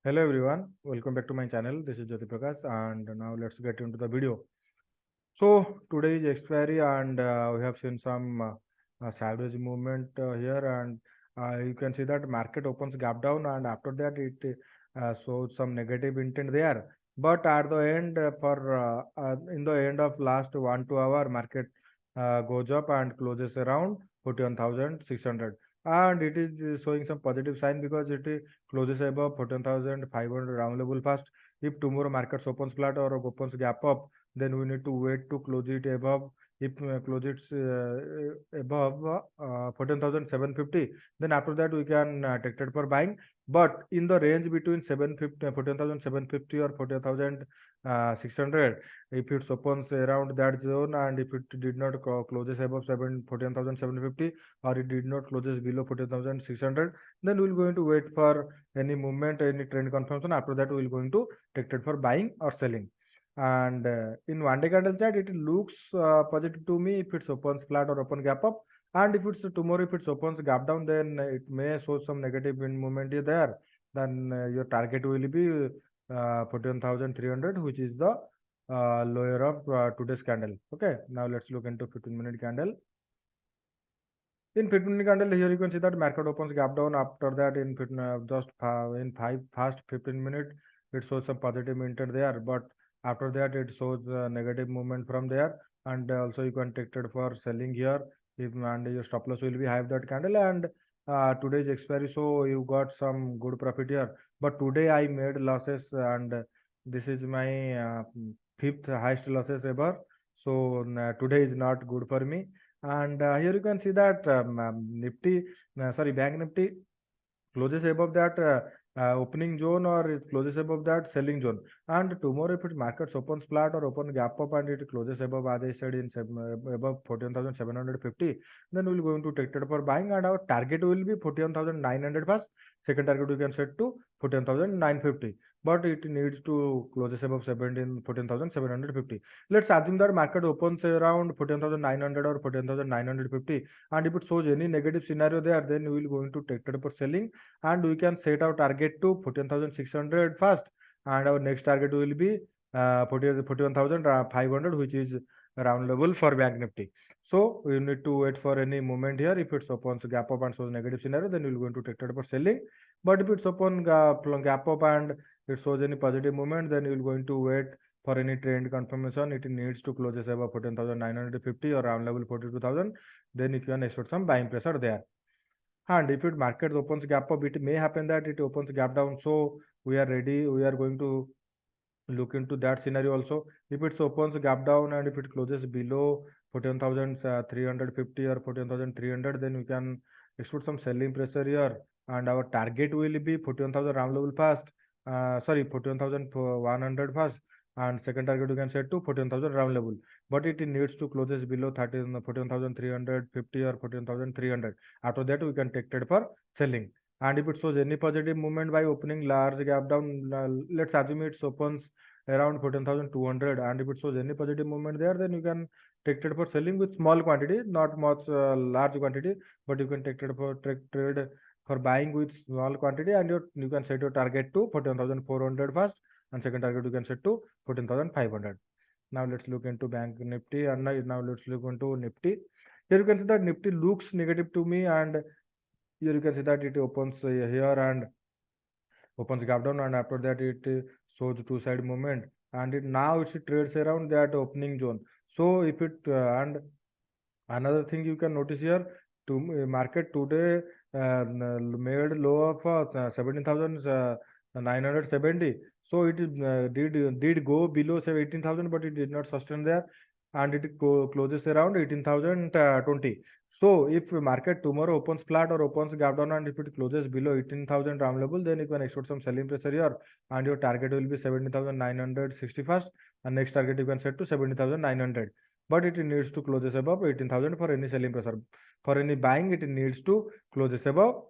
Hello everyone, welcome back to my channel. This is Jyoti Prakash, and now let's get into the video. So today is expiry, and we have seen some sideways movement here, and you can see that market opens gap down, and after that it shows some negative intent there. But at the end, in the end of last 1 2 hour, market goes up and closes around 41,600, and it is showing some positive sign because it closes above 14,500 round level first. If tomorrow markets opens flat or opens gap up, then we need to wait to close it above. If close it above 14,750, then after that we can take it for buying. But in the range between 750 14,750 or 14,600, if it opens around that zone, and if it did not closes above 14,750, or it did not closes below 14,600, then we will going to wait for any movement, any trend confirmation. After that we will going to take it for buying or selling. And in 1 day candle chart, it looks positive to me if it opens flat or open gap up. And if it's tomorrow, if it opens gap down, then it may show some negative wind movement is there. Then your target will be 14,300, which is the lower of today's candle. Okay, now let's look into 15-minute candle. In 15-minute candle, here you can see that market opens gap down. After that, in in 15 minutes, it shows some positive intent there, but after that it shows negative movement from there. And also you can take it for selling here, if and your stop loss will be high of that candle. And today's expiry, so you got some good profit here, but today I made losses, and this is my fifth highest losses ever. So today is not good for me. And here you can see that Nifty, Bank Nifty closes above that opening zone, or it closes above that selling zone. And tomorrow, if it markets opens flat or open gap up and it closes above, as I said, above 14,750, then we'll going to take it for buying, and our target will be 14,900 first. Second target we can set to 14,950, but it needs to closes above 14,750. Let's assume that market opens around 14,900 or 14,950, and if it shows any negative scenario there, then we will going to take it for selling, and we can set our target to 14,600 first, and our next target will be 41,500, which is round level for Bank Nifty. So we need to wait for any movement here. If it's opens gap up and shows negative scenario, then we're going to take it for selling. But if it's open gap up and it shows any positive movement, then you're going to wait for any trend confirmation. It needs to close above 14,950 or round level 42,000. Then you can expect some buying pressure there. And if it market opens gap up, it may happen that it opens gap down. So we are ready. We are going to look into that scenario also. If it opens gap down and if it closes below 14,350 or 14,300, then we can expect some selling pressure here. And our target will be 41,000 round level first. 41,100 first. And second target you can set to 14,000 round level, but it needs to closes below 14,350 or 14,300. After that we can take it for selling. And if it shows any positive movement by opening large gap down, let's assume it opens around 14,200, and if it shows any positive movement there, then you can take it for selling with small quantity, not much large quantity, but you can take it for trade for buying with small quantity, and you can set your target to 14,400 first, and second target you can set to 14,500. Now let's look into Bank Nifty, and now let's look into Nifty. Here you can see that Nifty looks negative to me, and here you can see that it opens here and opens gap down, and after that it shows two side movement, and now it trades around that opening zone. So if it and another thing you can notice here, to market today made low of 17,970. So it did go below say 18,000, but it did not sustain there, and it closes around 18,020. So if market tomorrow opens flat or opens gap down, and if it closes below 18,000 round level, then you can expect some selling pressure here, and your target will be 17,960 first, and next target you can set to 17,900. But it needs to closes above 18,000 for any selling pressure. For any buying, it needs to closes above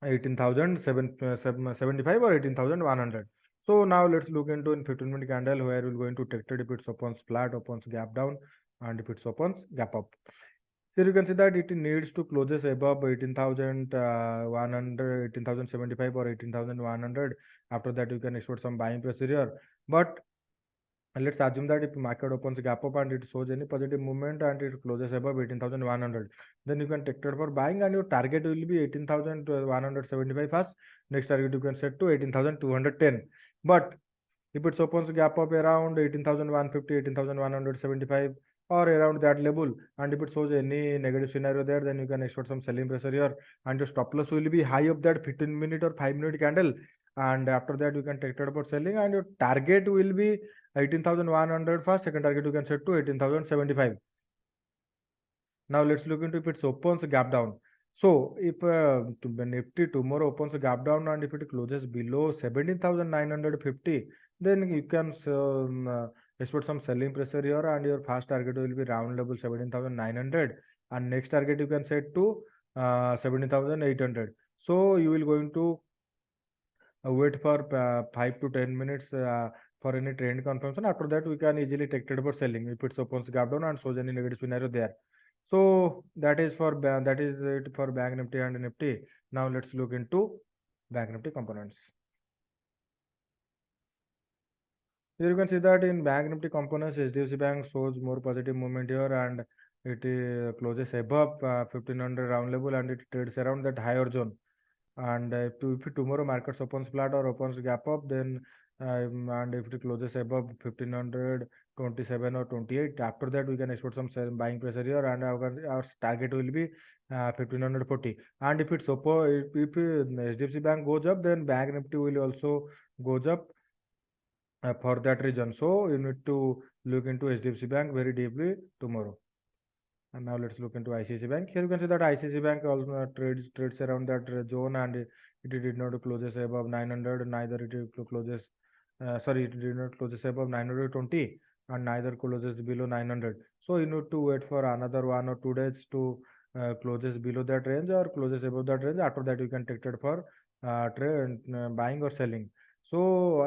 18,075 or 18,100. So now let's look into in 15-minute candle, where we're going to take it if it opens flat, opens gap down, and if it opens gap up. Here you can see that it needs to closes above 18,100, 18,075 or 18,100. After that, you can expect some buying pressure here. But let's assume that if market opens gap up and it shows any positive movement and it closes above 18,100, then you can take it for buying, and your target will be 18,175 first. Next target you can set to 18,210. But if it opens gap up around 18,150, 18,175 or around that level, and if it shows any negative scenario there, then you can expect some selling pressure here, and your stop loss will be high of that 15-minute or 5-minute candle, and after that you can take it for selling, and your target will be 18,100 first. Second target you can set to 18,075. Now let's look into if it opens gap down. So if Nifty tomorrow opens a gap down and if it closes below 17,950, then you can expect some selling pressure here, and your first target will be round level 17,900, and next target you can set to 17,800. So you will going to wait for 5 to 10 minutes for any trend confirmation. After that, we can easily take it for selling if it opens gap down and shows any negative scenario there. So that is it for Bank Nifty and Nifty. Now let's look into Bank Nifty components. Here you can see that in Bank Nifty components, HDFC Bank shows more positive movement here, and it closes above 1500 round level, and it trades around that higher zone. And if tomorrow markets opens flat or opens gap up, then and if it closes above 1527 or 28, after that we can expect some buying pressure here, and our target will be 1540. And if it's if HDFC Bank goes up, then Bank Nifty will also goes up for that reason. So you need to look into HDFC Bank very deeply tomorrow. And now let's look into ICICI Bank. Here you can see that ICICI Bank also trades around that zone, and it did not closes above 900, neither it closes it did not closes above 920, and neither closes below 900. So you need to wait for another 1 or 2 days to closes below that range or closes above that range. After that you can take it for trade buying or selling. So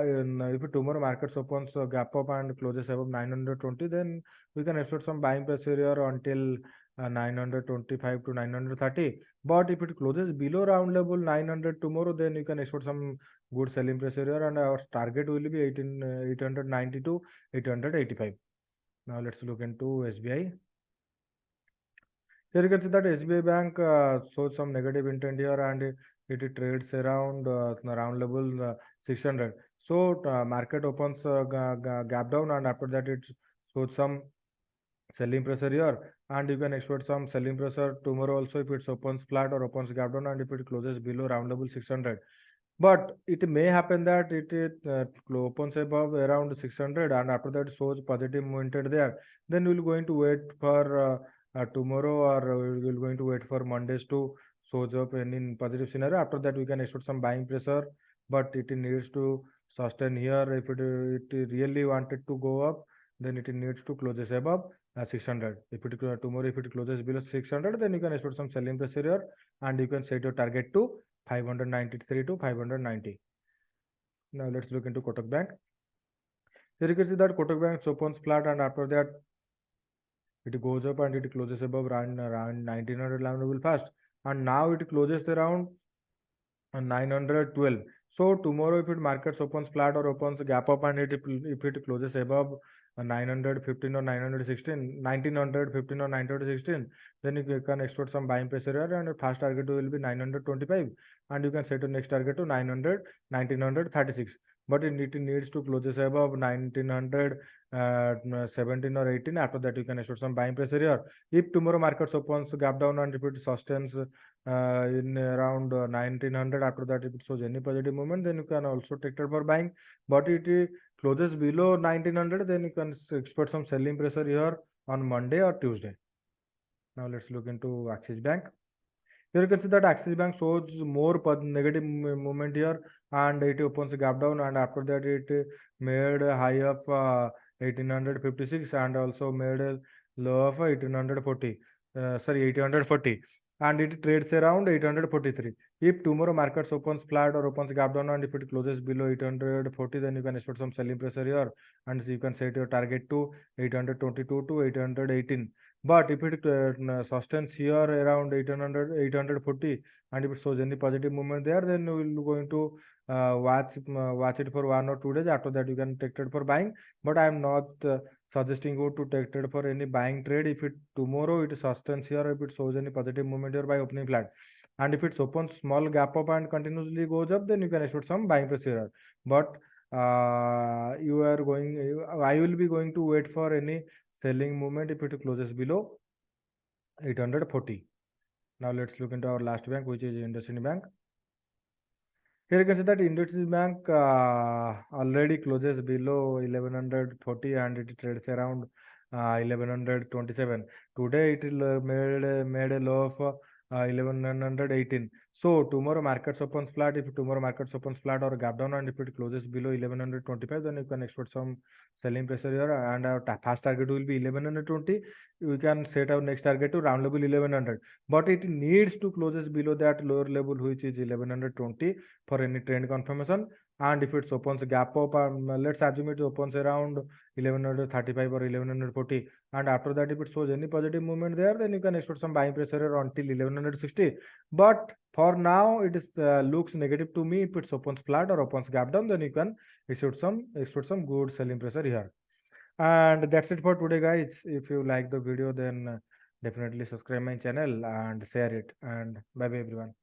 if tomorrow markets opens gap up and closes above 920, then we can expect some buying pressure here until 925 to 930. But if it closes below round level 900 tomorrow, then you can expect some good selling pressure here, and our target will be 890 to 885. Now let's look into SBI. Here you can see that SBI Bank shows some negative intent here, and it trades around round level 600. So market opens gap down, and after that it shows some selling pressure here, and you can expect some selling pressure tomorrow also if it opens flat or opens gap down, and if it closes below round level 600. But it may happen that it opens above around 600, and after that shows positive movement there. Then we'll going to wait for tomorrow, or we'll going to wait for Mondays to shows up any positive scenario. After that we can expect some buying pressure, but it needs to sustain here. If it really wanted to go up, then it needs to closes above 600. If it tomorrow, if it closes below 600, then you can expect some selling pressure here, and you can set your target to 593 to 590. Now let's look into Kotak Bank. Here you can see that Kotak Bank opens flat, and after that it goes up and it closes above around 1900 level fast, and now it closes around 912. So tomorrow if it markets opens flat or opens gap up, and if it closes above 915 or 916, 1915 or 916, then you can expect some buying pressure here, and your first target will be 925, and you can set your next target to 900, 1936. But it needs to closes above 1917 or 18. After that you can expect some buying pressure here. If tomorrow markets opens gap down and if it sustains in around 1900, after that if it shows any positive movement, then you can also take it for buying. But it closes below 1900, then you can expect some selling pressure here on Monday or Tuesday. Now let's look into Axis Bank. Here you can see that Axis Bank shows more negative movement here, and it opens a gap down, and after that it made a high of 1856 and also made a low of 1840. 840, and it trades around 843. If tomorrow markets opens flat or opens gap down, and if it closes below 840, then you can expect some selling pressure here, and so you can set your target to 822 to 818. But if it sustains here around 840, and if it shows any positive movement there, then we will going to watch it for 1 or 2 days. After that, you can take trade for buying. But I am not suggesting you to take trade for any buying trade. If it tomorrow it sustains here, if it shows any positive movement here by opening flat, and if it's opens small gap up and continuously goes up, then you can expect some buying pressure here. But I will be going to wait for any selling movement if it closes below 840. Now let's look into our last bank, which is IndusInd Bank. Here you can see that IndusInd Bank already closes below 1140 and it trades around 1127. Today it made a low of 1118. So tomorrow markets opens flat. If tomorrow markets opens flat or gap down, and if it closes below 1125, then you can expect some selling pressure here, and our fast target will be 1120. We can set our next target to round level 1100, but it needs to closes below that lower level, which is 1120, for any trend confirmation. And if it opens a gap up, let's assume it opens around 1135 or 1140, and after that if it shows any positive movement there, then you can expect some buying pressure until 1160. But for now it is looks negative to me. If it opens flat or opens gap down, then you can expect some good selling pressure here. And that's it for today, guys. If you like the video, then definitely subscribe my channel and share it, and bye bye everyone.